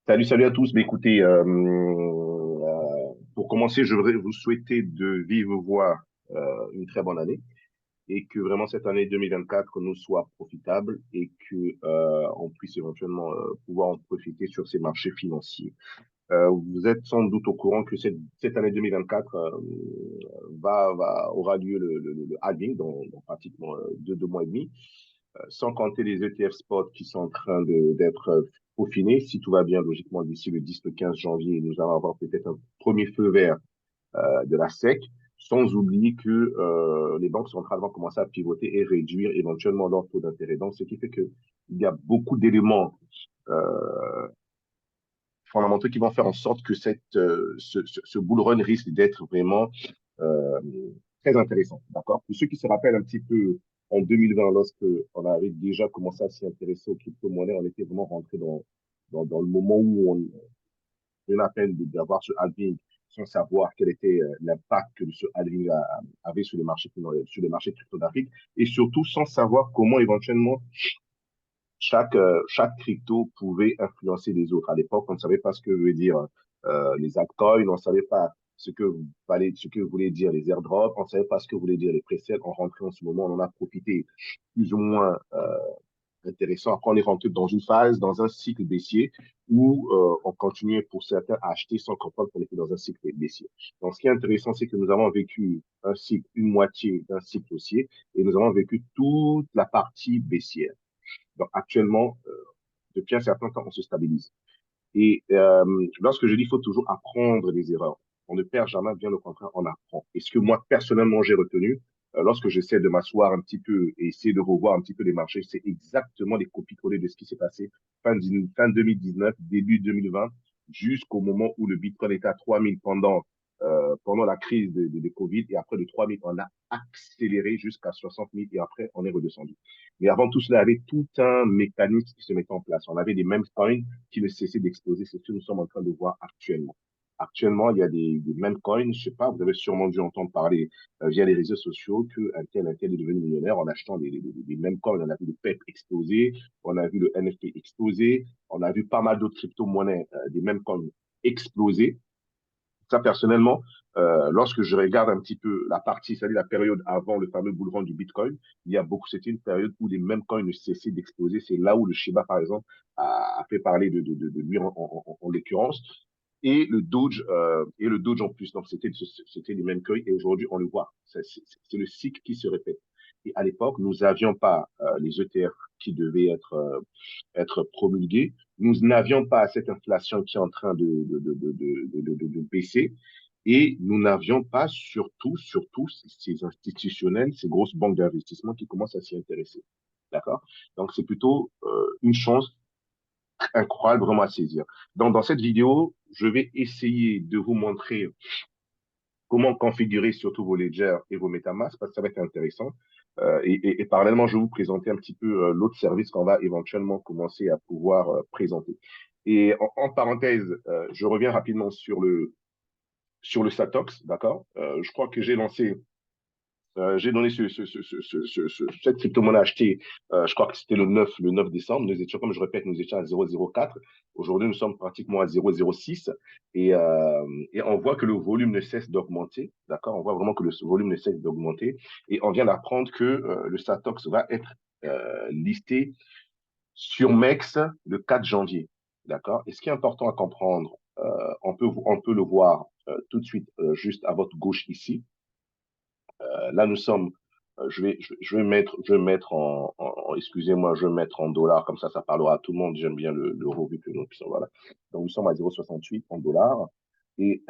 Salut, salut à tous. Mais écoutez, pour commencer, je voudrais vous souhaiter de vive voix une très bonne année et que vraiment cette année 2024 nous soit profitable et que on puisse éventuellement pouvoir en profiter sur ces marchés financiers. Vous êtes sans doute au courant que cette année 2024 aura lieu le halving dans pratiquement deux mois et demi sans compter les ETF spot qui sont en train d'être peaufinés. Si tout va bien, logiquement, d'ici le 10, le 15 janvier, nous allons avoir peut-être un premier feu vert de la SEC, sans oublier que les banques centrales vont commencer à pivoter et réduire éventuellement leur taux d'intérêt. Donc, ce qui fait qu'il y a beaucoup d'éléments fondamentaux qui vont faire en sorte que ce bull run risque d'être vraiment euh, très intéressant. D'accord? Pour ceux qui se rappellent un petit peu en 2020, lorsque on avait déjà commencé à s'y intéresser aux crypto-monnaies, on était vraiment rentré dans le moment où on venait à peine d'avoir ce halving sans savoir quel était l'impact que ce halving avait sur les marchés cryptographiques et surtout sans savoir comment éventuellement chaque crypto pouvait influencer les autres. À l'époque, on ne savait pas ce que veut dire les altcoins, on ne savait pas ce que voulaient dire les airdrops, on ne savait pas ce que voulaient dire les presets. On rentrait en ce moment, on en a profité plus ou moins intéressant. Après, on est rentré dans une phase, dans un cycle baissier où on continuait pour certains à acheter sans comprendre qu'on était dans un cycle baissier. Donc, ce qui est intéressant, c'est que nous avons vécu un cycle, une moitié d'un cycle haussier et nous avons vécu toute la partie baissière. Donc, actuellement, depuis un certain temps, on se stabilise. Et lorsque je dis qu'il faut toujours apprendre des erreurs, on ne perd jamais, bien au contraire, on apprend. Et ce que moi, personnellement, j'ai retenu, lorsque j'essaie de m'asseoir un petit peu et essayer de revoir un petit peu les marchés, c'est exactement les copies-collées de ce qui s'est passé fin 2019, début 2020, jusqu'au moment où le Bitcoin était à 3000 pendant la crise de Covid. Et après, de 3000, on a accéléré jusqu'à 60 000 et après, on est redescendu. Mais avant tout cela, il y avait tout un mécanisme qui se mettait en place. On avait des mêmes coins qui ne cessaient d'exploser. C'est ce que nous sommes en train de voir actuellement. Actuellement, il y a des mêmes coins, je sais pas, vous avez sûrement dû entendre parler via les réseaux sociaux qu'un tel est devenu millionnaire en achetant des mêmes coins. On a vu le PEP exploser, on a vu le NFT exploser, on a vu pas mal d'autres crypto-monnaies, des mêmes coins exploser. Ça, personnellement, lorsque je regarde un petit peu la partie, c'est-à-dire la période avant le fameux bull run du Bitcoin, c'était une période où les mêmes coins ne cessaient d'exploser. C'est là où le Shiba, par exemple, a fait parler de lui en l'occurrence. Et le Doge en plus. Donc, c'était les mêmes coins. Et aujourd'hui, on le voit. C'est le cycle qui se répète. Et à l'époque, nous n'avions pas les ETF qui devaient être promulgués. Nous n'avions pas cette inflation qui est en train de baisser et nous n'avions pas surtout ces institutionnels, ces grosses banques d'investissement qui commencent à s'y intéresser. D'accord? Donc, c'est plutôt une chance incroyable vraiment à saisir. Donc, dans cette vidéo, je vais essayer de vous montrer comment configurer surtout vos ledgers et vos MetaMask, parce que ça va être intéressant. Et parallèlement, je vais vous présenter un petit peu l'autre service qu'on va éventuellement commencer à pouvoir présenter. Et en parenthèse, je reviens rapidement sur le Satox, d'accord? Je crois que j'ai donné cette crypto-monnaie achetée, je crois que c'était le 9 décembre. Nous étions, comme je répète, nous étions à 0,04. Aujourd'hui, nous sommes pratiquement à 0,06 et on voit que le volume ne cesse d'augmenter. D'accord? On voit vraiment que le volume ne cesse d'augmenter et on vient d'apprendre que le Satox va être listé sur MEX le 4 janvier. D'accord? Et ce qui est important à comprendre, on peut le voir tout de suite juste à votre gauche ici. Là, nous sommes, je vais mettre excusez-moi, je vais mettre en dollars, comme ça parlera à tout le monde. J'aime bien l'euro vu que nous puissions, voilà. Donc, nous sommes à 0,68 en dollars. Et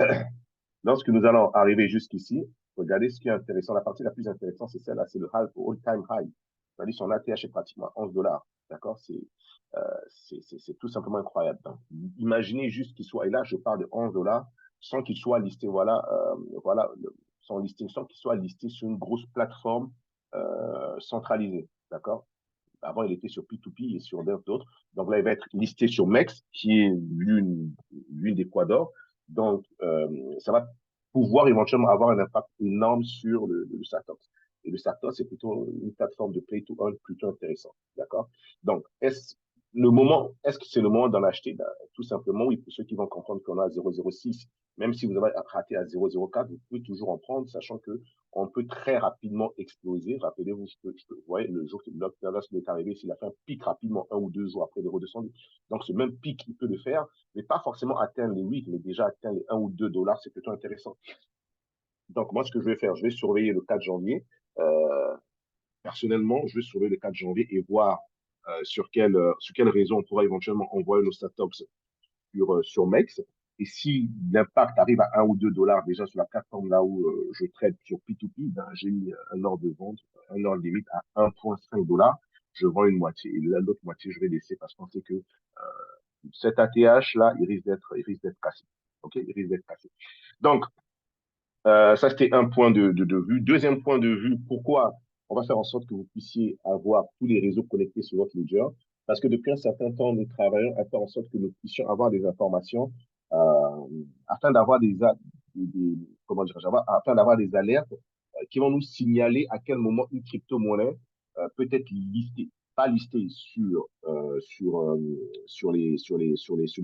lorsque nous allons arriver jusqu'ici, regardez ce qui est intéressant. La partie la plus intéressante, c'est celle-là, c'est le all-time high. C'est-à-dire son ATH est pratiquement 11 dollars. D'accord? C'est tout simplement incroyable. Donc, imaginez juste qu'il soit, et là, je parle de 11 dollars, sans qu'il soit listé, voilà, son listing, sans qu'il soit listé sur une grosse plateforme centralisée. D'accord? Avant, il était sur P2P et sur d'autres. Donc là, il va être listé sur MEX, qui est l'une des d'or. Donc, ça va pouvoir éventuellement avoir un impact énorme sur le Satox. Et le Satox, c'est plutôt une plateforme de play to earn plutôt intéressante. D'accord? Donc, le moment, est-ce que c'est le moment d'en acheter? Ben, tout simplement, oui, pour ceux qui vont comprendre qu'on a à 0,06, même si vous avez raté à 0,04, vous pouvez toujours en prendre, sachant que on peut très rapidement exploser. Rappelez-vous, vous voyez, le jour que lorsqu'il est arrivé, s'il a fait un pic rapidement, 1 ou 2 jours après le redescendu. Donc, ce même pic, il peut le faire, mais pas forcément atteindre les 8, mais déjà atteindre les 1 ou 2 dollars, c'est plutôt intéressant. Donc, moi, ce que je vais faire, je vais surveiller le 4 janvier. Euh, Personnellement, je vais surveiller le 4 janvier et voir sur quelle raison on pourra éventuellement envoyer nos statops sur MEX. Et si l'impact arrive à 1 ou 2 dollars déjà sur la plateforme là où je trade sur P2P, ben, j'ai mis un ordre de vente, un ordre limite à 1,5 dollars. Je vends une moitié et l'autre moitié, je vais laisser parce qu'on sait que cet ATH là, il risque d'être cassé. OK? Il risque d'être cassé. Donc, ça, c'était un point de vue. Deuxième point de vue, pourquoi on va faire en sorte que vous puissiez avoir tous les réseaux connectés sur votre ledger? Parce que depuis un certain temps, nous travaillons à faire en sorte que nous puissions avoir des informations afin d'avoir comment afin d'avoir des alertes qui vont nous signaler à quel moment une crypto-monnaie peut être listée. Pas listée sur les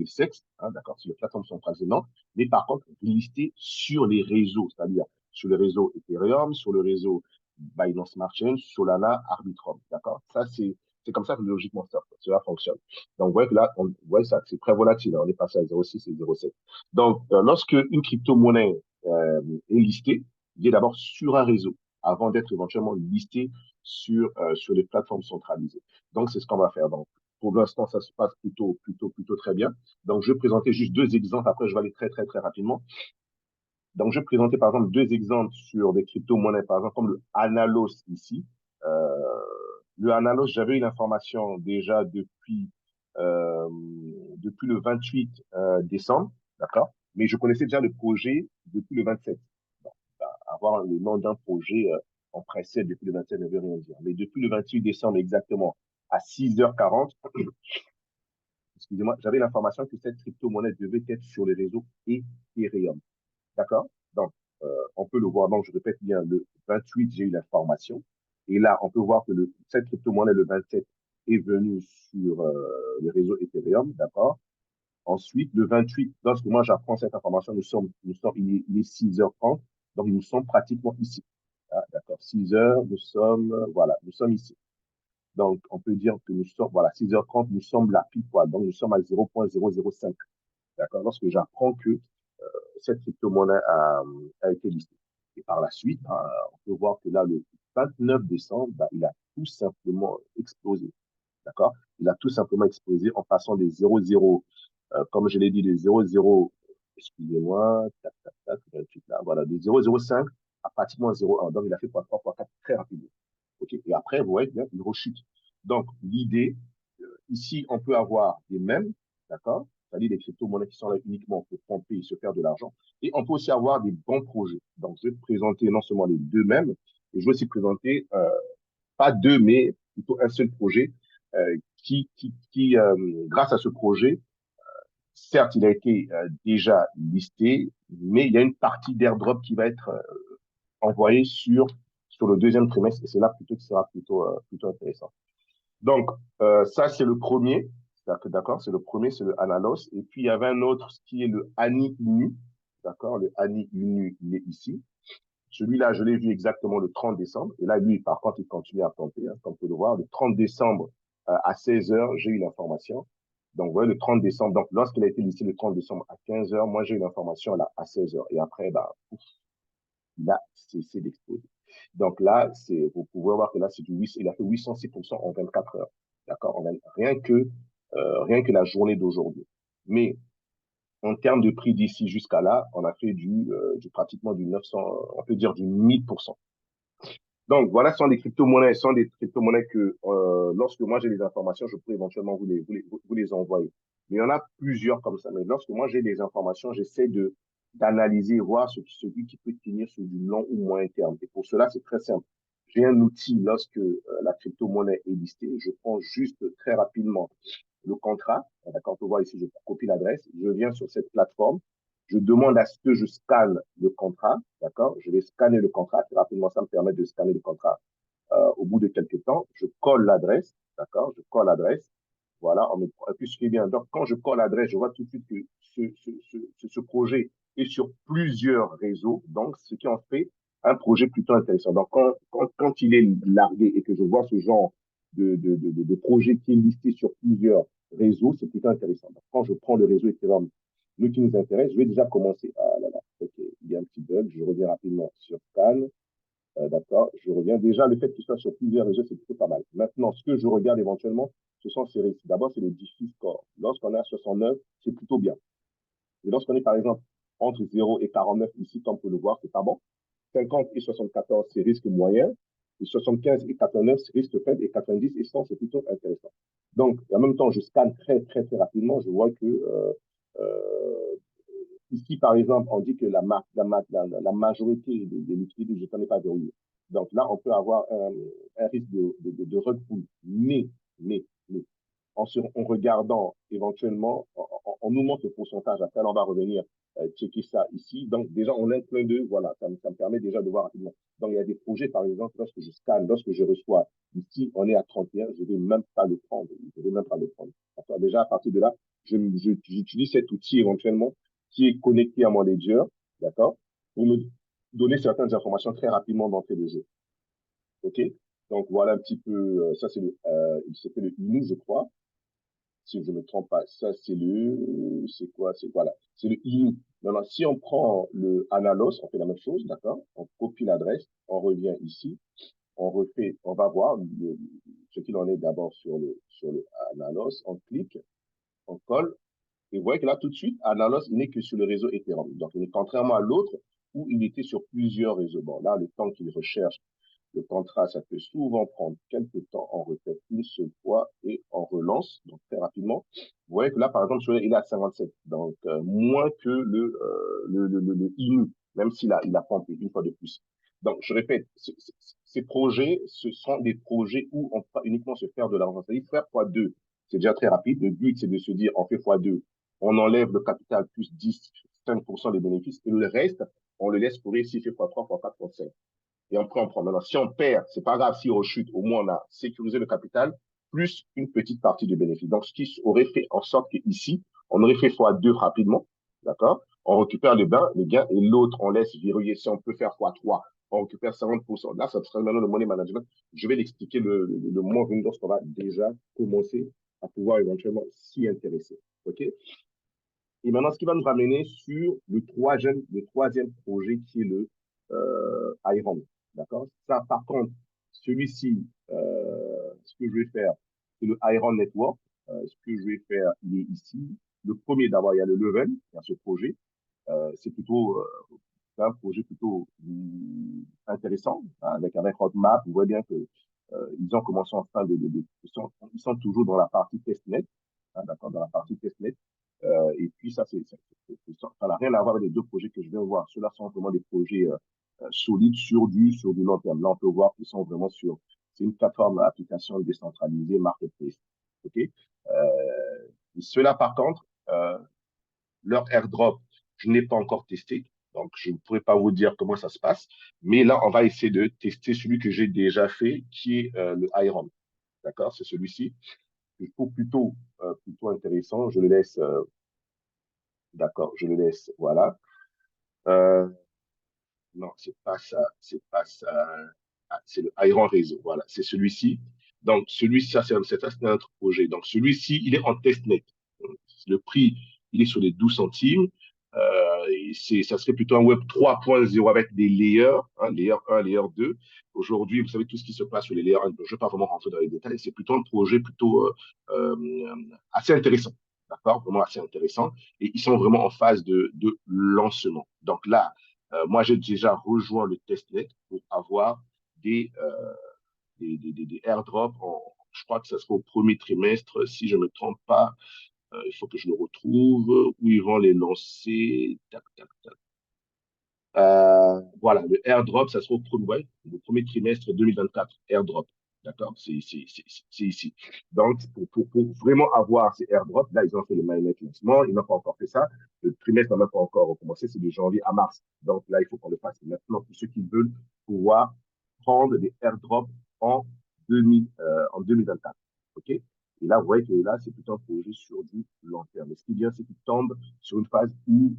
sexes, hein, d'accord, sur les plateformes centralisées, non, mais par contre listé sur les réseaux, c'est-à-dire sur le réseau Ethereum, sur le réseau Binance Smart Chain, Solana, Arbitrum, d'accord? Ça, c'est comme ça que logiquement cela fonctionne. Donc, vous voyez que là, vous voyez ça, c'est très volatile, hein, on est passé à 0,6 et 0,7. Donc, lorsque une crypto-monnaie est listée, il est d'abord sur un réseau avant d'être éventuellement listé sur les plateformes centralisées. Donc, c'est ce qu'on va faire. Donc, pour l'instant, ça se passe plutôt très bien. Donc, je vais présenter juste 2 exemples. Après, je vais aller très rapidement. Donc, je vais présenter, par exemple, 2 exemples sur des crypto-monnaies, par exemple, comme le Analos ici. Euh, le Analos, j'avais une information déjà euh, depuis le 28 décembre, d'accord? Mais je connaissais déjà le projet depuis le 27. Donc, avoir le nom d'un projet en précède depuis le 27 ne veut rien dire. Mais depuis le 28 décembre exactement, à 6h40, excusez-moi, j'avais l'information que cette crypto-monnaie devait être sur les réseaux Ethereum. D'accord? Donc, on peut le voir. Donc, je répète bien, le 28, j'ai eu l'information. Et là, on peut voir que cette crypto-monnaie, le 27, est venue sur le réseau Ethereum. D'accord? Ensuite, le 28, lorsque moi j'apprends cette information, il est 6h30. Donc, nous sommes pratiquement ici. Ah, d'accord? 6h, voilà, nous sommes ici. Donc, on peut dire que nous sommes, voilà, 6h30, nous sommes là, pile poil. Donc, nous sommes à 0,005. D'accord? Lorsque j'apprends que cette crypto-monnaie a été listée. Et par la suite, on peut voir que là, le 29 décembre, il a tout simplement explosé. D'accord? Il a tout simplement explosé en passant des 0,0, comme je l'ai dit, des 0,0, excusez-moi, tac, tac, tac, 28 là, voilà, des 0,05 à pratiquement 0,1. Donc, il a fait x3, x4 très rapidement. OK? Et après, vous voyez bien, il rechute. Donc, l'idée, ici, on peut avoir des mêmes, d'accord? C'est-à-dire des crypto-monnaies qui sont là uniquement pour pomper et se faire de l'argent. Et on peut aussi avoir des bons projets. Donc, je vais présenter non seulement les deux mêmes, et je vais aussi présenter pas deux, mais plutôt un seul projet qui grâce à ce projet, certes, il a été déjà listé, mais il y a une partie d'airdrop qui va être envoyée sur le deuxième trimestre, et c'est là plutôt qui sera plutôt intéressant. Donc, ça, c'est le premier. D'accord, c'est le premier, c'est le Analos. Et puis, il y avait un autre qui est le Ani Inu. D'accord, le Ani Inu, il est ici. Celui-là, je l'ai vu exactement le 30 décembre. Et là, lui, par contre, il continue à planter, hein, comme vous pouvez le voir. Le 30 décembre à 16h, j'ai eu l'information. Donc, vous voyez, le 30 décembre, donc lorsqu'il a été listé le 30 décembre à 15h, moi, j'ai eu l'information là à 16h. Et après, il a cessé d'exploser. Donc là, vous pouvez voir que là, il a fait 806% en 24 heures. D'accord? Rien que la journée d'aujourd'hui. Mais en termes de prix d'ici jusqu'à là, on a fait pratiquement du 900, on peut dire du 1000%. Donc, voilà, ce sont des crypto-monnaies que, lorsque moi j'ai les informations, je peux éventuellement vous les envoyer. Mais il y en a plusieurs comme ça. Mais lorsque moi j'ai des informations, j'essaie d'analyser, voir celui qui peut tenir sur du long ou moyen terme. Et pour cela, c'est très simple. J'ai un outil lorsque la crypto-monnaie est listée. Je prends juste très rapidement le contrat. D'accord, on peut voir ici, je copie l'adresse. Je viens sur cette plateforme. Je demande à ce que je scanne le contrat, d'accord? Je vais scanner le contrat. Très rapidement, ça me permet de scanner le contrat au bout de quelques temps. Je colle l'adresse, d'accord? Je colle l'adresse. Voilà, et puis ce qui est bien. Donc, quand je colle l'adresse, je vois tout de suite que ce projet est sur plusieurs réseaux. Donc, ce qui en fait un projet plutôt intéressant. Donc, quand il est largué et que je vois ce genre de projet qui est listé sur plusieurs réseaux, c'est plutôt intéressant. Donc, quand je prends le réseau Ethereum, le qui nous intéresse, je vais déjà commencer. Ah là là, ok, il y a un petit bug. Je reviens rapidement sur Scan. D'accord, je reviens. Déjà, le fait qu'il soit sur plusieurs réseaux, c'est plutôt pas mal. Maintenant, ce que je regarde éventuellement, ce sont ces risques. D'abord, c'est le diffuse score. Lorsqu'on est à 69, c'est plutôt bien. Et lorsqu'on est, par exemple, entre 0 et 49, ici, comme on peut le voir, c'est pas bon. 50 et 74, c'est risque moyen. Et 75 et 89, c'est risque faible. Et 90 et 100, c'est plutôt intéressant. Donc, en même temps, je scanne très rapidement. Je vois que euh, ici, par exemple, on dit que la majorité des liquidités, je ne connais pas verrouillées. Donc là, on peut avoir un risque de rug pull. Mais, en regardant éventuellement, on nous montre le pourcentage. Après, on va revenir checker ça ici. Donc, déjà, on a un clin d'œil. Voilà, ça me permet déjà de voir rapidement. Donc, il y a des projets, par exemple, lorsque je scanne, lorsque je reçois, ici, on est à 31, je ne vais même pas le prendre. Je ne vais même pas le prendre. Déjà, à partir de là, j'utilise cet outil éventuellement qui est connecté à mon ledger, d'accord, pour me donner certaines informations très rapidement d'entrée de jeu. OK? Donc, voilà un petit peu, ça c'est le INU, je crois, si je ne me trompe pas. Ça, c'est quoi? Voilà, c'est le INU. Maintenant, si on prend le Analos, on fait la même chose, d'accord? On copie l'adresse, on revient ici, on refait, on va voir ce qu'il en est d'abord sur le Analos, on clique, on colle, et vous voyez que là, tout de suite, Analos, il n'est que sur le réseau Ethereum. Donc, il est contrairement à l'autre où il était sur plusieurs réseaux. Bon, là, le temps qu'il recherche le contrat, ça peut souvent prendre quelques temps. On répète une seule fois et on relance, donc très rapidement. Vous voyez que là, par exemple, il est à 57, donc moins que le INU, même il a pompé une fois de plus. Donc, je répète, ces projets, ce sont des projets où on peut uniquement se faire de l'argent. C'est-à-dire faire x2, c'est déjà très rapide. Le but, c'est de se dire, on fait x2, on enlève le capital plus 10, 5% des bénéfices, et le reste, on le laisse courir s'il fait x3, x4, x5 et après on prend. Maintenant, si on perd, c'est pas grave, si on chute, au moins on a sécurisé le capital, plus une petite partie du bénéfice. Donc, ce qui aurait fait en sorte qu'ici, on aurait fait x2 rapidement, d'accord? On récupère les gains et l'autre, on laisse verrouiller. Si on peut faire x3, on récupère 50%. Là, ça serait maintenant le money management. Je vais l'expliquer le moment venu lorsqu'on va déjà commencer à pouvoir éventuellement s'y intéresser. OK? Et maintenant, ce qui va nous ramener sur le troisième projet qui est le Iron. D'accord? Ça, par contre, celui-ci, ce que je vais faire, c'est le Iron Network. Ce que je vais faire, il est ici. Le premier, d'abord, il y a le Level, il y a ce projet. C'est plutôt un projet plutôt intéressant, avec un roadmap. Vous voyez bien que ils ont commencé en fin ils sont toujours dans la partie testnet, hein, d'accord, dans la partie testnet. Et puis ça n'a rien à voir avec les deux projets que je vais voir. Ceux-là sont vraiment des projets solides sur du long terme. Là, on peut voir qu'ils sont vraiment c'est une plateforme d'application décentralisée, marketplace. OK? Ceux-là, par contre, leur airdrop, je n'ai pas encore testé. Donc, je ne pourrais pas vous dire comment ça se passe. Mais là, on va essayer de tester celui que j'ai déjà fait, qui est le Iron. D'accord? C'est celui-ci. Je trouve plutôt intéressant. Je le laisse, d'accord, je le laisse, voilà. Euh, non, c'est pas ça, c'est pas ça. Ah, c'est le Iron Réseau, voilà, c'est celui-ci. Donc, celui-ci, ça, c'est notre projet. Donc, celui-ci, il est en testnet. Le prix, il est sur les 12 centimes. Ça serait plutôt un web 3.0 avec des layers, hein, layer 1, layer 2. Aujourd'hui, vous savez tout ce qui se passe sur les layers 1. Je ne vais pas vraiment rentrer dans les détails. C'est plutôt un projet plutôt assez intéressant. D'accord? Vraiment assez intéressant. Et ils sont vraiment en phase de lancement. Donc là, moi, j'ai déjà rejoint le testnet pour avoir des airdrops. Je crois que ça sera au premier trimestre, si je ne me trompe pas. Il faut que je le retrouve, où ils vont les lancer. Tac, tac, tac. Voilà, le airdrop, ça sera ouais, le premier trimestre 2024. Airdrop. D'accord? C'est ici. Donc, pour vraiment avoir ces airdrops, là, ils ont fait le mainnet lancement. Ils n'ont pas encore fait ça. Le trimestre n'a même pas encore recommencé. C'est de janvier à mars. Donc, là, il faut qu'on le fasse maintenant pour ceux qui veulent pouvoir prendre des airdrops en 2024. OK? Et là, vous voyez que là, c'est plutôt un projet sur du long terme. Et ce qui est bien, c'est qu'il tombe sur une phase où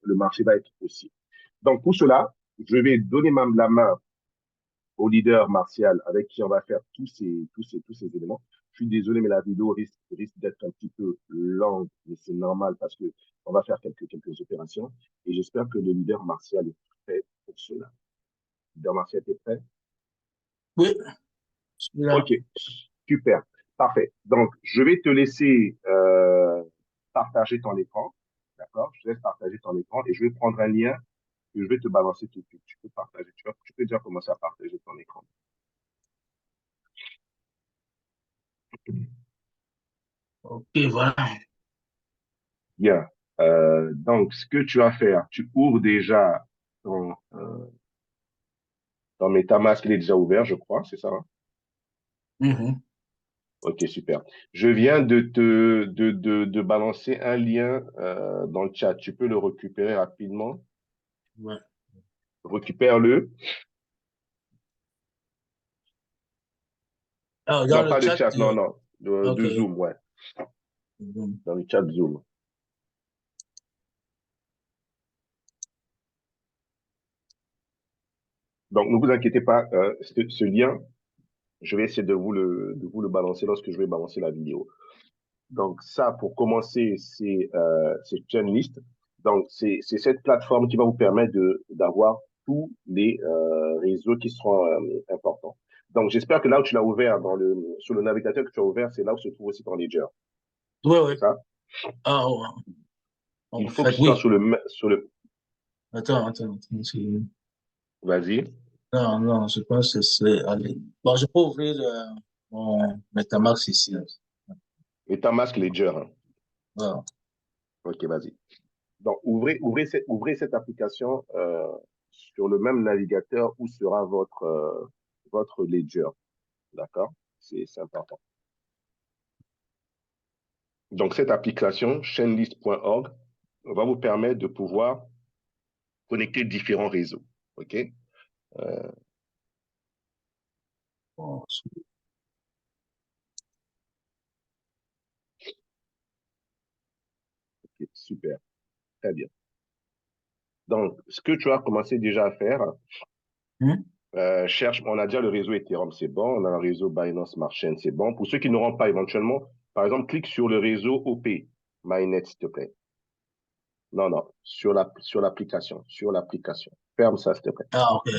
le marché va être aussi. Donc, pour cela, je vais donner la main au leader Martial avec qui on va faire tous ces éléments. Je suis désolé, mais la vidéo risque d'être un petit peu longue, mais c'est normal parce que on va faire quelques opérations et j'espère que le leader Martial est prêt pour cela. Le leader Martial est prêt? Oui, je suis là. Ok, super, parfait. Donc, je vais te laisser partager ton écran, d'accord? Je te laisse partager ton écran et je vais prendre un lien que je vais te balancer tout de suite. Tu peux partager, tu peux déjà commencer à partager ton écran. Ok, voilà. Bien. Donc, ce que tu vas faire, tu ouvres déjà ton MetaMask, il est déjà ouvert, je crois, c'est ça, hein? Mhm. Ok, super. Je viens de balancer un lien dans le chat. Tu peux le récupérer rapidement. Ouais. Récupère-le. Alors, dans Non, le pas de chat, chat, non, non. ok. De Zoom, ouais. Mhm. Dans le chat Zoom. Donc, ne vous inquiétez pas, ce lien, je vais essayer de vous le balancer lorsque je vais balancer la vidéo. Donc, ça, pour commencer, c'est Chainlist. Donc, c'est cette plateforme qui va vous permettre d'avoir tous les réseaux qui seront importants. Donc, j'espère que là où tu l'as ouvert, sur le navigateur que tu as ouvert, c'est là où se trouve aussi ton ledger. Oui, oui. C'est ça? Ah, ouais. Il En faut que fait, ce soit oui. sur le, Attends. vas-y. Non, non, je pense que c'est. Allez. Bon, je peux ouvrir mon MetaMask ici, hein. Et ta masque ledger, hein. Voilà. OK, vas-y. Donc, ouvrez cette application sur le même navigateur où sera votre ledger. D'accord? C'est important. Donc, cette application, chainlist.org, va vous permettre de pouvoir connecter différents réseaux. OK? Bon, Ok, super. Très bien. Donc, ce que tu as commencé déjà à faire, hmm? cherche, on a déjà le réseau Ethereum, c'est bon. On a le réseau Binance Smart Chain, c'est bon. Pour ceux qui n'auront pas éventuellement, par exemple, clique sur le réseau OP, Mainnet, s'il te plaît. Non, non, sur l'application. Ferme ça, s'il te plaît. Ah, ok.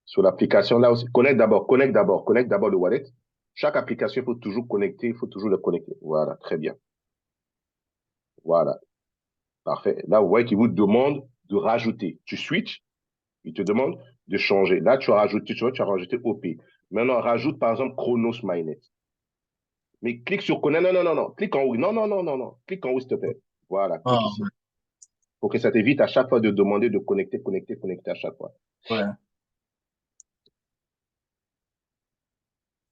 Sur l'application, là aussi, connecte d'abord le wallet. Chaque application, il faut toujours connecter, il faut toujours le connecter. Voilà, très bien. Voilà, parfait. Là, vous voyez qu'il vous demande de rajouter. Tu switches, il te demande de changer. Là, tu as rajouté, tu vois, tu as rajouté OP. Maintenant, rajoute par exemple Chronos Mainnet. Mais clique sur connect. Non, non, non, non. Clique en haut. Non, non, non, non, non. Clique en haut, s'il te plaît. Voilà, clique Ah, ici. Pour que ça t'évite à chaque fois de demander de connecter à chaque fois. ouais.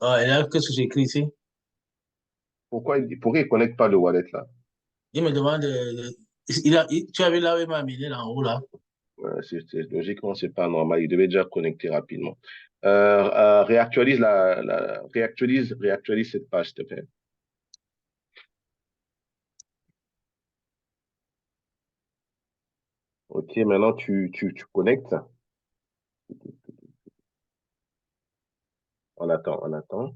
Ah, et là, qu'est-ce que j'ai écrit ici? Pourquoi il ne connecte pas le wallet là? Il me demande, tu avais là où il m'a amené là en haut là. Logiquement, c'est pas normal. Il devait déjà connecter rapidement. Réactualise cette page, s'il te plaît. OK, maintenant tu connectes. On attend, on attend.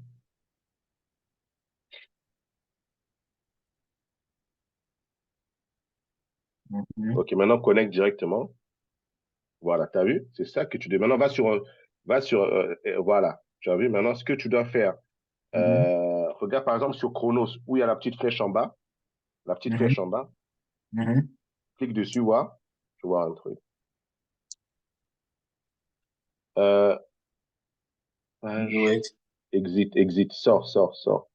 Mhm. OK, maintenant connecte directement. Voilà, tu as vu? C'est ça que tu dois. Maintenant, voilà. Tu as vu? Maintenant, ce que tu dois faire, Mhm. regarde par exemple sur Chronos, où il y a la petite flèche en bas. La petite Mhm. flèche en bas. Mhm. Clique dessus, voir. Tu vois un truc. Euh, page, Wait. exit, sors.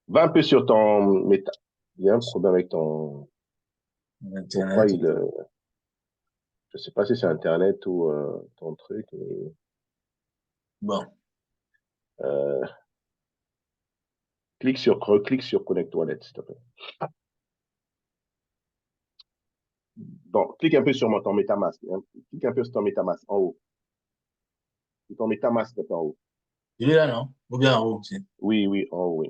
Va un peu sur ton méta. Il y a un problème avec ton. Pourquoi Internet. je sais pas si c'est Internet ou ton truc, mais Bon. euh, clique sur Connect Wallet, s'il te plaît. Donc, clique un peu sur ton MetaMask, hein. Clique un peu sur ton MetaMask en haut. Sur ton MetaMask en haut. Il est là, non? Ou bien en haut aussi. Oui, oui, en haut, oui.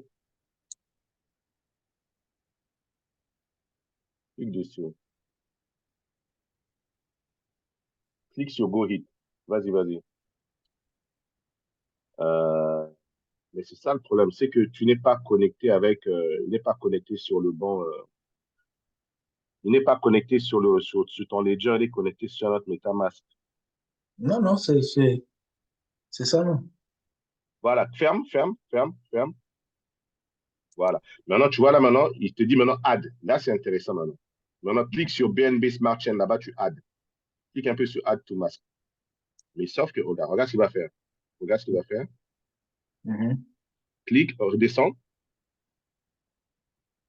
Clique dessus. Clique sur Go Hit. Vas-y, vas-y. Euh, mais c'est ça le problème, c'est que tu n'es pas connecté avec, il n'est pas connecté sur le banc, il n'est pas connecté sur ton Ledger, il est connecté sur notre MetaMask. Non, non, c'est ça, non? Voilà, ferme, ferme, ferme, ferme. Voilà. Maintenant, tu vois là maintenant, il te dit maintenant add. Là, c'est intéressant maintenant. Maintenant, clique sur BNB Smart Chain, là-bas, tu add. Clique un peu sur add to mask. Mais sauf que, regarde, regarde ce qu'il va faire. Regarde ce qu'il va faire. Mhm. Clique, redescend,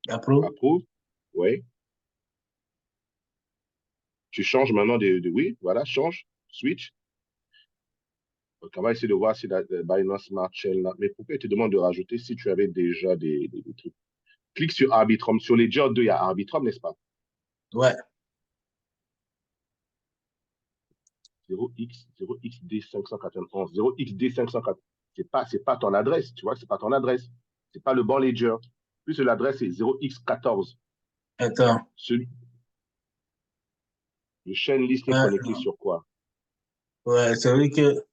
Approuve. approuve. Oui. Tu changes maintenant oui, voilà, change, switch. Donc, on va essayer de voir si la Binance Smart Chain là. Mais pourquoi il te demande de rajouter si tu avais déjà des trucs? Clique sur Arbitrum. Sur les Ledger 2, il y a Arbitrum, n'est-ce pas? Ouais. 0xd591. 0xd591. C'est pas ton adresse, tu vois, c'est pas ton adresse. C'est pas le bon Ledger. Plus l'adresse est 0x14. Attends. Celui, le chain list est Ouais, connecté sur quoi? ouais, c'est vrai que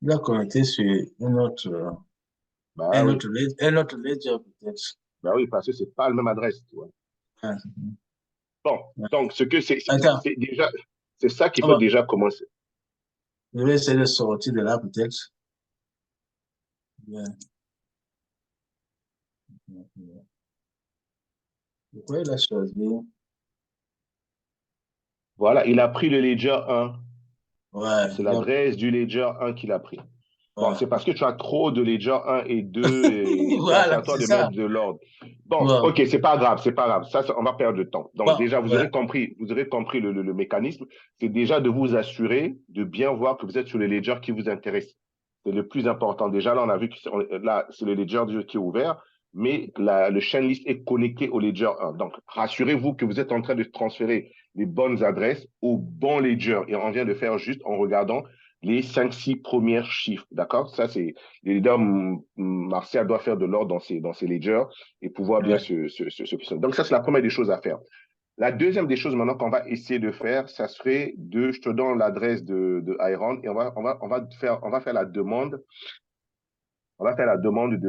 il a connecté sur Bah oui. un autre ledger, peut-être. Bah oui, parce que c'est pas la même adresse, tu vois. Ouais, Bon, ouais. donc ce que Attends, c'est déjà, c'est ça qu'il on faut va- déjà commencer. je vais essayer de sortir de là, peut-être. Ouais. Pourquoi il a choisi? Voilà, il a pris le Ledger 1. Ouais, C'est l'adresse du Ledger 1 qu'il a pris. Bon, ouais. c'est parce que tu as trop de Ledger 1 et 2 et c'est Voilà, à toi c'est de mettre ça. de l'ordre. Bon, Ouais, ok, c'est pas grave, c'est pas grave. On va perdre de temps. Donc bon, déjà, ouais, vous aurez compris le mécanisme. C'est déjà de vous assurer de bien voir que vous êtes sur le Ledger qui vous intéresse. C'est le plus important. Déjà, là, on a vu que là, c'est le Ledger qui est ouvert, mais le chain list est connecté au Ledger 1. Donc, rassurez-vous que vous êtes en train de transférer les bonnes adresses au bon ledger. Et on vient de faire juste en regardant les 5-6 premiers chiffres. D'accord? Ça, c'est le leader Martial doit faire de l'ordre dans ses ledgers et pouvoir bien ouais. se positionner. Donc, ça, c'est la première des choses à faire. La deuxième des choses maintenant qu'on va essayer de faire, ça serait je te donne l'adresse de Iron et on va faire la demande. On va faire la demande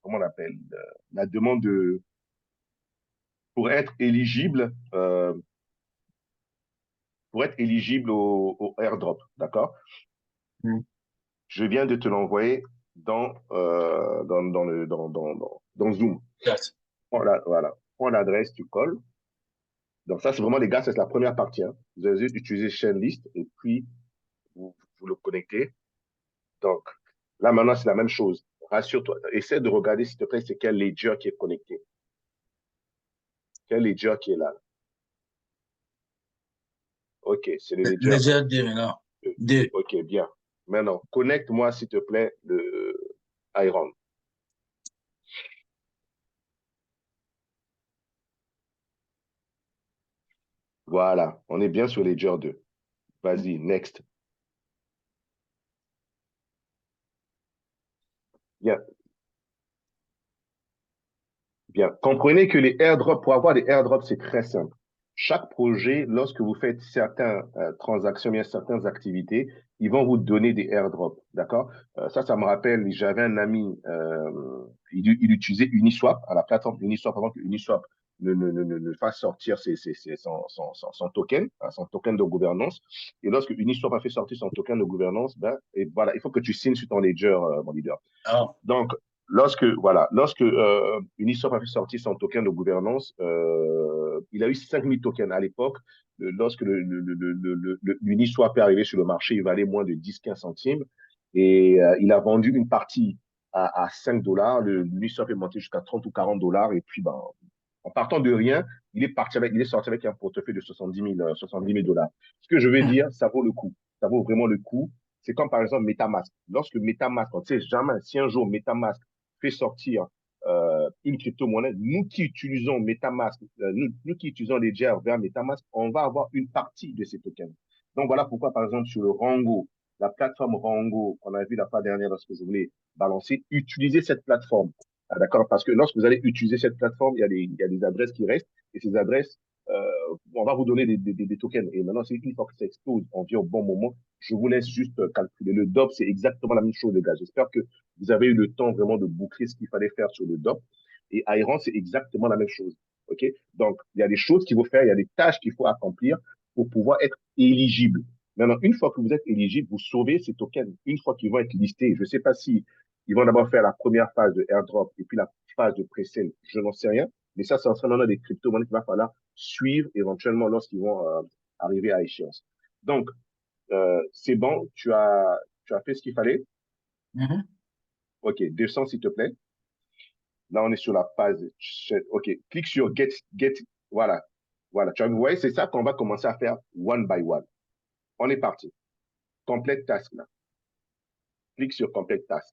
comment on appelle? La demande pour être éligible, au airdrop. D'accord? Hmm. Je viens de te l'envoyer dans Zoom. Yes. Voilà. Prends l'adresse, tu colles. Donc ça, c'est vraiment, les gars, c'est la première partie, hein. Vous allez utiliser Chainlist et puis vous le connectez. Donc là, maintenant, c'est la même chose. Rassure-toi. Essaie de regarder, s'il te plaît, c'est quel ledger qui est connecté. Quel ledger qui est là. OK, c'est le ledger Ledger 1. 2 maintenant. 2. 2. OK, bien. Maintenant, connecte-moi, s'il te plaît, le Iron. Voilà, on est bien sur ledger 2. Vas-y, next. Bien, bien. Comprenez que les airdrops, pour avoir des airdrops, c'est très simple. Chaque projet, lorsque vous faites certaines transactions, bien certaines activités, ils vont vous donner des airdrops. D'accord? Ça me rappelle, j'avais un ami, il utilisait Uniswap, à la plateforme Uniswap, avant que Uniswap ne fasse sortir son token, hein, son token de gouvernance. Et lorsque Uniswap a fait sortir son token de gouvernance, ben, et voilà, il faut que tu signes sur ton ledger, mon leader. Ah, Donc, lorsque Uniswap a fait sortir son token de gouvernance, il a eu 5000 tokens à l'époque. Lorsque l'Uniswap est arrivé sur le marché, il valait moins de 10-15 centimes. Et il a vendu une partie à 5 dollars. L'Uniswap est monté jusqu'à 30 ou 40 dollars. Et puis, ben, en partant de rien, il est sorti avec un portefeuille de 70 000 dollars. Ce que je veux dire, ça vaut le coup. Ça vaut vraiment le coup. C'est comme par exemple MetaMask. Lorsque MetaMask, on ne sait jamais si un jour MetaMask fait sortir une crypto-monnaie, nous qui utilisons MetaMask, nous qui utilisons Ledger vers MetaMask, on va avoir une partie de ces tokens. Donc voilà pourquoi, par exemple, sur le Rango, la plateforme Rango qu'on a vu la fois dernière lorsque je voulais balancer, utilisez cette plateforme. Ah, d'accord? Parce que lorsque vous allez utiliser cette plateforme, il y a des adresses qui restent et ces adresses, on va vous donner des tokens. Et maintenant, c'est une fois que ça explose, on vient au bon moment. Je vous laisse juste calculer. Le DOP, c'est exactement la même chose, les gars. J'espère que vous avez eu le temps vraiment de boucler ce qu'il fallait faire sur le DOP. Et Iron, c'est exactement la même chose. OK? Donc, il y a des choses qu'il faut faire, il y a des tâches qu'il faut accomplir pour pouvoir être éligible. Maintenant, une fois que vous êtes éligible, vous sauvez ces tokens. Une fois qu'ils vont être listés, je ne sais pas si ils vont d'abord faire la première phase de airdrop et puis la phase de pre-sale, je n'en sais rien. Mais ça sera maintenant des crypto-monnaies qu'il va falloir suivre éventuellement lorsqu'ils vont arriver à échéance. Donc, c'est bon, tu as fait ce qu'il fallait. Mhm. OK, descends s'il te plaît. Là, on est sur la page. OK, clique sur get. Voilà. Voilà. Tu as, vous voyez, c'est ça qu'on va commencer à faire one by one. On est parti. Complete task là. Clique sur complete task.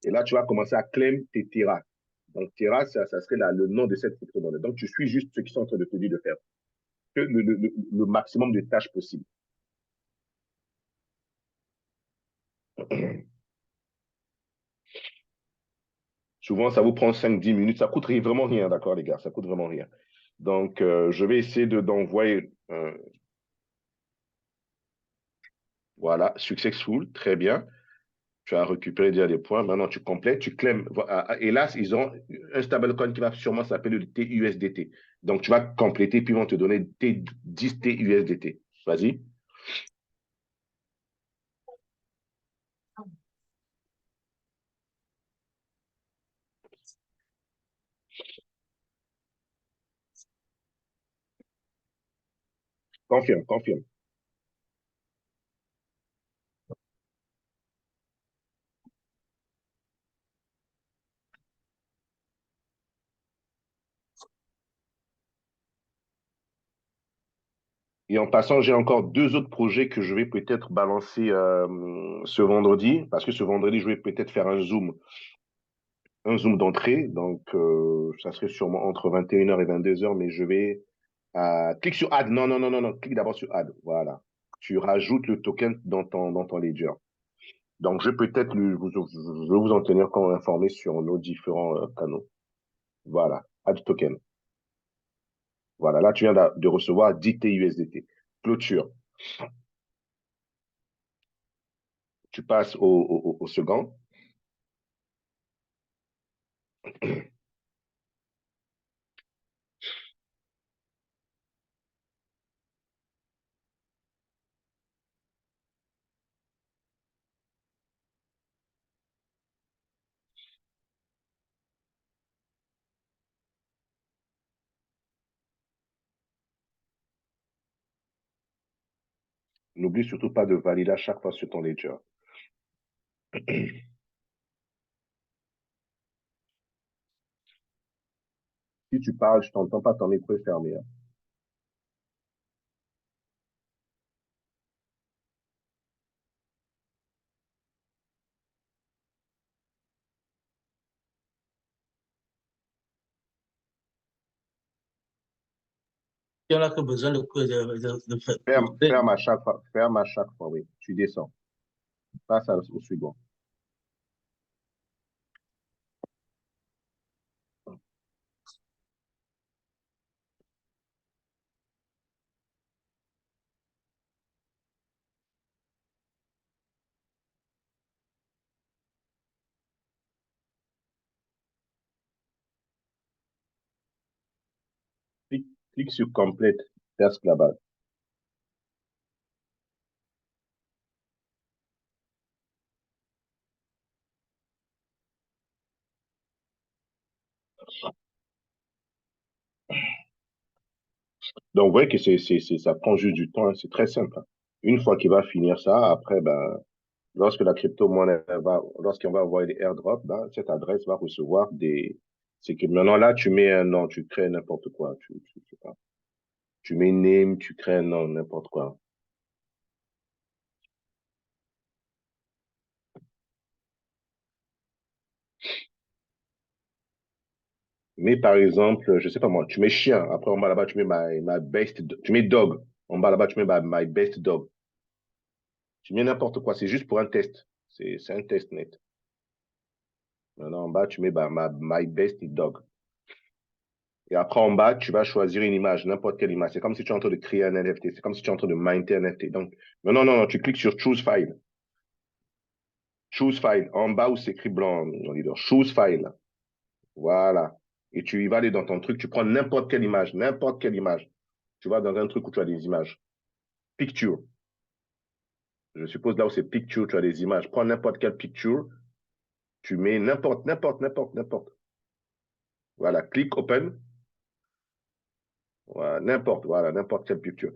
Et là, tu vas commencer à claim tes terras. Donc, terras, ça serait là, le nom de cette crypto-monnaie. Donc, tu suis juste ce qui sont en train de te dire de faire. Que le maximum de tâches possibles. Souvent, ça vous prend 5-10 minutes. Ça coûte vraiment rien, d'accord, les gars? Ça coûte vraiment rien. Donc, je vais essayer d'envoyer. Voilà, successful, très bien. Tu as récupéré déjà des points. Maintenant, tu complètes, tu claims. Et là, ils ont un stablecoin qui va sûrement s'appeler le TUSDT. Donc, tu vas compléter, puis ils vont te donner 10 TUSDT. Vas-y. Confirme, confirme. Et en passant, j'ai encore deux autres projets que je vais peut-être balancer ce vendredi, parce que ce vendredi, je vais peut-être faire un zoom d'entrée. Donc, ça serait sûrement entre 21h et 22h, mais je vais... clique sur Add. Non, non, non, non, non. Clique d'abord sur Add. Voilà. Tu rajoutes le token dans ton ledger. Donc, je vais peut-être je vais vous en tenir compte informé sur nos différents canaux. Voilà. Add token. Voilà. Là, tu viens de recevoir 10 TUSDT. Clôture. Tu passes au second. N'oublie surtout pas de valider à chaque fois sur ton ledger. Si tu parles, je t'entends pas, ton micro est fermé. Hein. Il y en a que besoin Ferme à chaque fois. Ferme à chaque fois, oui. Tu descends. Passe au suivant. Clique sur complète task là-bas. Donc, vous voyez que ça prend juste du temps. Hein. C'est très simple. Hein. Une fois qu'il va finir ça, après, ben, lorsque la crypto-monnaie lorsqu'on va envoyer des airdrops, ben, cette adresse va recevoir des. C'est que maintenant, là, tu mets un nom, tu crées n'importe quoi. Je sais pas. Tu mets name, tu crées un nom, n'importe quoi. Mais par exemple, je sais pas moi, tu mets chien. Après, en bas là-bas, tu mets my best, tu mets dog. En bas là-bas, tu mets my best dog. Tu mets n'importe quoi. C'est juste pour un test. C'est un test net. Maintenant, en bas, tu mets bah, my best dog. Et après, en bas, tu vas choisir une image, n'importe quelle image. C'est comme si tu es en train de créer un NFT. C'est comme si tu es en train de minter un NFT. Donc, non, non, non, tu cliques sur Choose File. Choose File. En bas où c'est écrit blanc, mon leader. Choose File. Voilà. Et tu y vas aller dans ton truc. Tu prends n'importe quelle image. N'importe quelle image. Tu vas dans un truc où tu as des images. Picture. Je suppose là où c'est picture, tu as des images. Prends n'importe quelle picture. Tu mets n'importe. Voilà. Clique Open. Voilà, n'importe quelle picture.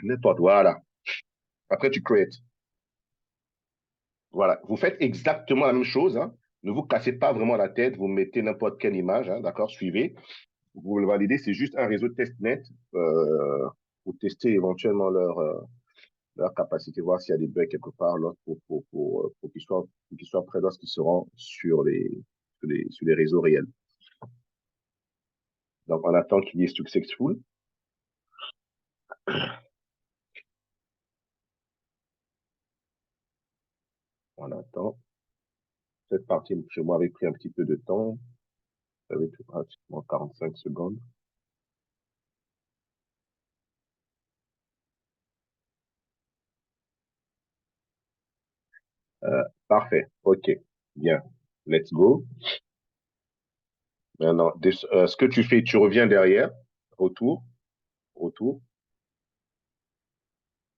N'importe, voilà. Après, tu create. Voilà. Vous faites exactement la même chose, hein. Ne vous cassez pas vraiment la tête. Vous mettez n'importe quelle image, hein, d'accord? Suivez. Vous le validez. C'est juste un réseau testnet pour tester éventuellement leur capacité, voir s'il y a des bugs quelque part là, pour qu'ils soient prêts lorsqu'ils seront sur les réseaux réels. Donc, on attend qu'il y ait successful. On attend. Cette partie, chez moi, avait pris un petit peu de temps. Ça avait pris pratiquement 45 secondes. Parfait. OK. Bien. Let's go. Maintenant, ce que tu fais, tu reviens derrière. Retour. Retour.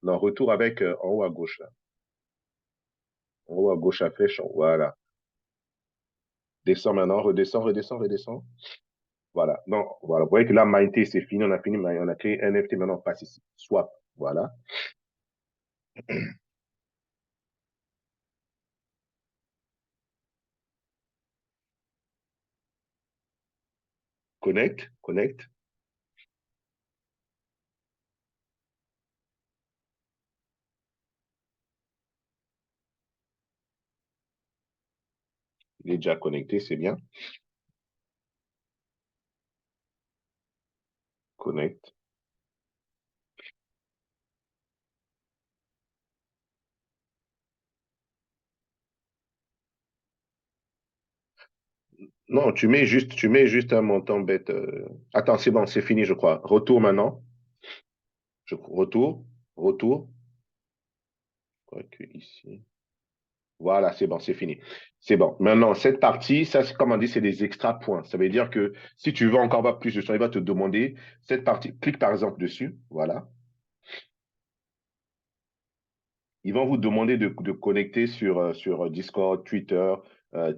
Non, retour avec en haut à gauche, là. En haut à gauche, à flèche. Voilà. Descends maintenant. Redescends. Voilà. Non, voilà. Vous voyez que là, Mindté, c'est fini. On a fini. On a créé un NFT. Maintenant, on passe ici. Swap. Voilà. Connect. Il est déjà connecté, c'est bien. Connect. Non, tu mets juste un montant bête. Attends, c'est bon, c'est fini, je crois. Retour maintenant. Retour. Quoique ici. Voilà, c'est bon, c'est fini. C'est bon. Maintenant, cette partie, ça, comme on dit, c'est des extra points. Ça veut dire que si tu veux encore avoir plus de temps, il va te demander cette partie. Clique par exemple dessus. Voilà. Ils vont vous demander de connecter sur Discord, Twitter,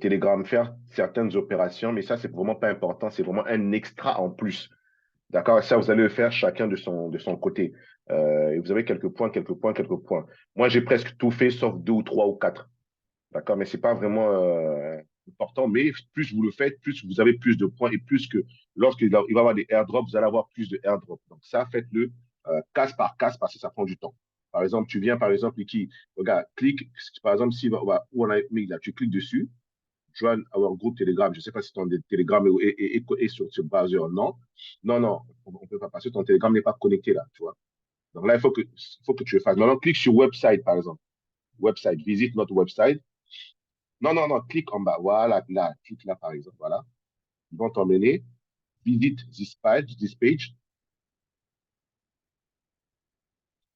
Telegram, faire certaines opérations, mais ça, c'est vraiment pas important. C'est vraiment un extra en plus. D'accord? Ça, vous allez le faire chacun de son côté. Et vous avez quelques points. Moi, j'ai presque tout fait, sauf deux ou trois ou quatre. D'accord? Mais c'est pas vraiment important. Mais plus vous le faites, plus vous avez plus de points et plus que lorsqu'il va y avoir des airdrops, vous allez avoir plus de airdrops. Donc ça, faites-le case par case parce que ça prend du temps. Par exemple, tu viens, par exemple, qui, regarde, clique, par exemple, si, où on a mis là, tu cliques dessus, join our groupe Telegram. Je ne sais pas si ton Telegram est sur ce browser. Non, non, on ne peut pas passer. Ton Telegram n'est pas connecté là, tu vois. Donc là, faut que tu le fasses. Maintenant, clique sur website, par exemple. Website, visite notre website. Non, clique en bas. Voilà, là, clique là, par exemple. Voilà. Ils vont t'emmener. Visite this page.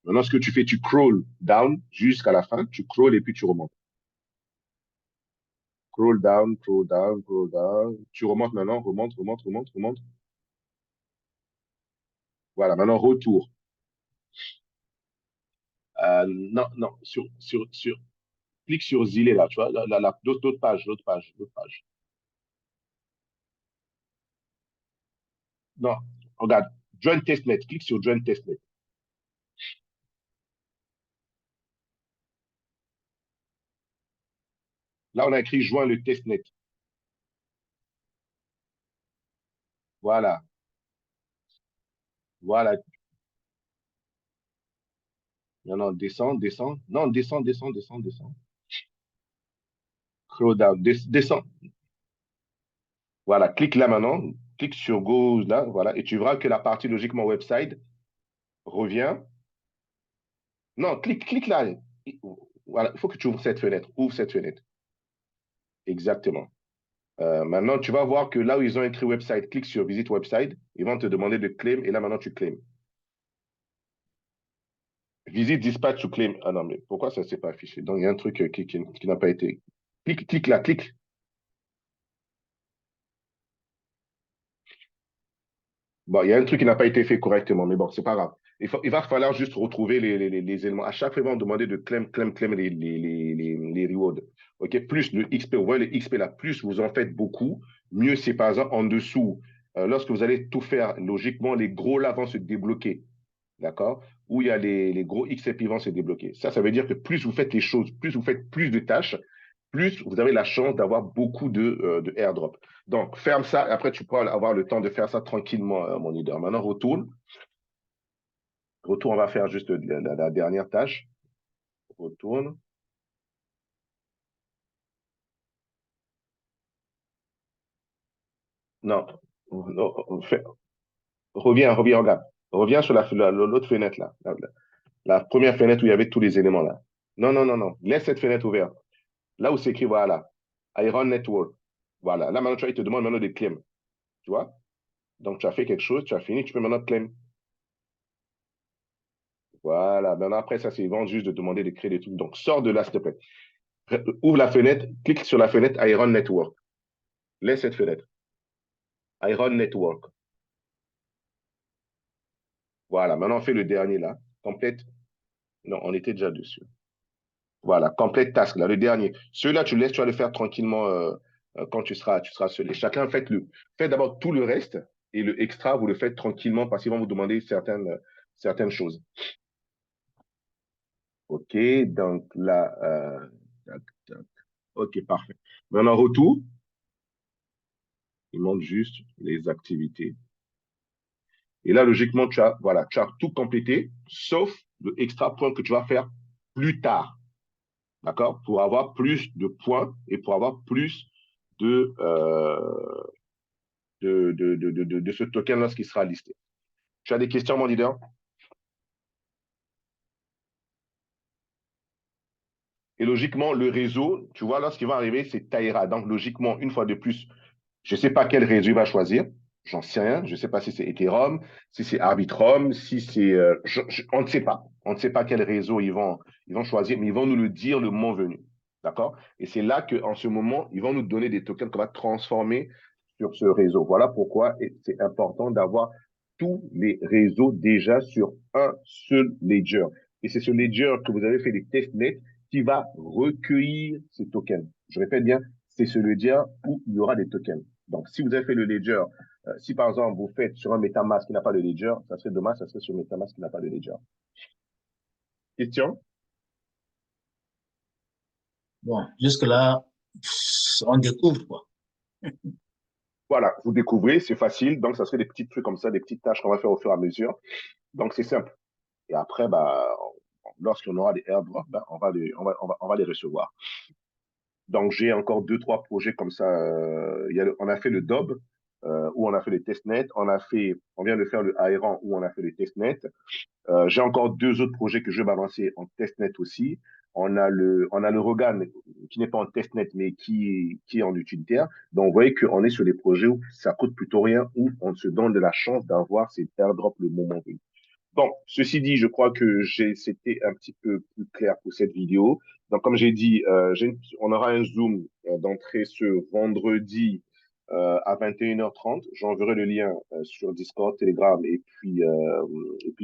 Maintenant, ce que tu fais, tu crawl down jusqu'à la fin. Tu crawl et puis tu remontes. Scroll down. Tu remontes maintenant, remonte. Voilà, maintenant retour. Non, clique sur Zilé là, tu vois, l'autre page. Non, regarde, Join Testnet, clique sur Join Testnet. Là, on a écrit Join le Testnet. Voilà, voilà. Non, descends. Non, descends. Scroll down, descends. Voilà, clique là maintenant, clique sur Go là, voilà, et tu verras que la partie logiquement website revient. Non, clique là. Voilà, il faut que tu ouvres cette fenêtre. Ouvre cette fenêtre. Exactement. Maintenant, tu vas voir que là où ils ont écrit website, clique sur visite website. Ils vont te demander de claim et là, maintenant, tu claim. Visite dispatch to claim. Ah non, mais pourquoi ça ne s'est pas affiché? Donc, il y a un truc qui n'a pas été. Clique là, clique. Bon, il y a un truc qui n'a pas été fait correctement, mais bon, c'est pas grave. Il va falloir juste retrouver les éléments. À chaque fois, ils vont demander de claim les rewards. OK? Plus le XP, vous voyez le XP là, plus vous en faites beaucoup, mieux c'est par exemple en dessous. Lorsque vous allez tout faire, logiquement, les gros là vont se débloquer. D'accord? Où il y a les gros XP vont se débloquer. Ça veut dire que plus vous faites les choses, plus vous faites plus de tâches, plus vous avez la chance d'avoir beaucoup de airdrop. Donc, ferme ça, et après, tu pourras avoir le temps de faire ça tranquillement, mon leader. Maintenant, retourne. Retourne, on va faire juste la dernière tâche. Retourne. Non, non, reviens, regarde. Reviens sur l'autre fenêtre là. La première fenêtre où il y avait tous les éléments là. Non, non, non, non. Laisse cette fenêtre ouverte. Là où c'est écrit, voilà. Iron Network. Voilà. Là, maintenant, tu vois, il te demande maintenant de claim. Tu vois? Donc, tu as fait quelque chose, tu as fini, tu peux maintenant claim. Voilà. Maintenant, après, ça, c'est vraiment juste de demander de créer des trucs. Donc, sors de là, s'il te plaît. Ouvre la fenêtre, clique sur la fenêtre Iron Network. Laisse cette fenêtre. Iron Network. Voilà. Maintenant, on fait le dernier là. Complète. Non, on était déjà dessus. Voilà. Complète task là, le dernier. Celui-là, tu laisses, tu vas le faire tranquillement quand tu seras seul. Et chacun, faites d'abord tout le reste et le extra, vous le faites tranquillement parce qu'ils vont vous demander certaines choses. OK. Donc là, tac, tac. OK, parfait. Maintenant, retour. Il manque juste les activités. Et là, logiquement, voilà, tu as tout complété, sauf le extra point que tu vas faire plus tard, d'accord? Pour avoir plus de points et pour avoir plus de, euh, de ce token lorsqu'il sera listé. Tu as des questions, mon leader? Et logiquement, le réseau, tu vois, lorsqu'il va arriver, c'est Taïra. Donc, logiquement, une fois de plus, je ne sais pas quel réseau il va choisir. J'en sais rien. Je ne sais pas si c'est Ethereum, si c'est Arbitrum, si c'est. On ne sait pas. On ne sait pas quel réseau ils vont choisir, mais ils vont nous le dire le moment venu. D'accord? Et c'est là qu'en ce moment, ils vont nous donner des tokens qu'on va transformer sur ce réseau. Voilà pourquoi c'est important d'avoir tous les réseaux déjà sur un seul ledger. Et c'est ce ledger que vous avez fait des testnets qui va recueillir ces tokens. Je répète bien, c'est ce ledger où il y aura des tokens. Donc, si vous avez fait le ledger, si par exemple vous faites sur un MetaMask qui n'a pas de ledger, ça serait dommage, ça serait sur MetaMask qui n'a pas de ledger. Question? Bon, jusque-là, on découvre, quoi. Voilà, vous découvrez, c'est facile. Donc, ça serait des petits trucs comme ça, des petites tâches qu'on va faire au fur et à mesure. Donc, c'est simple. Et après, bah, lorsqu'on aura des airdrops, bah, on va les recevoir. Donc, j'ai encore deux, trois projets comme ça. On a fait le DOB, où on a fait les testnets. On vient de faire le Aeran, où on a fait les testnets. J'ai encore deux autres projets que je vais balancer en testnet aussi. On a le Rogan qui n'est pas en testnet, mais qui est en utilitaire. Donc, vous voyez qu'on est sur des projets où ça coûte plutôt rien, où on se donne de la chance d'avoir ces airdrops le moment venu. Bon, ceci dit, je crois que c'était un petit peu plus clair pour cette vidéo. Donc, comme j'ai dit, on aura un Zoom d'entrée ce vendredi à 21h30. J'enverrai le lien sur Discord, Telegram et puis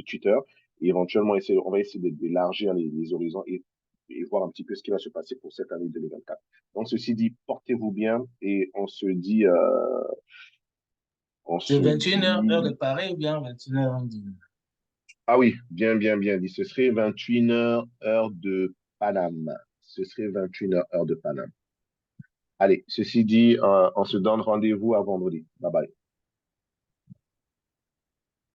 Twitter. Et éventuellement, on va essayer d'élargir les horizons et voir un petit peu ce qui va se passer pour cette année 2024. Donc, ceci dit, portez-vous bien et on C'est se 21 heures, heure de dit Paris ou bien 21 heures de... Ah oui, bien, bien, bien dit. Ce serait 21h, heure de Paname. Ce serait 21h, heure de Paname. Allez, ceci dit, on se donne rendez-vous à vendredi. Bye bye.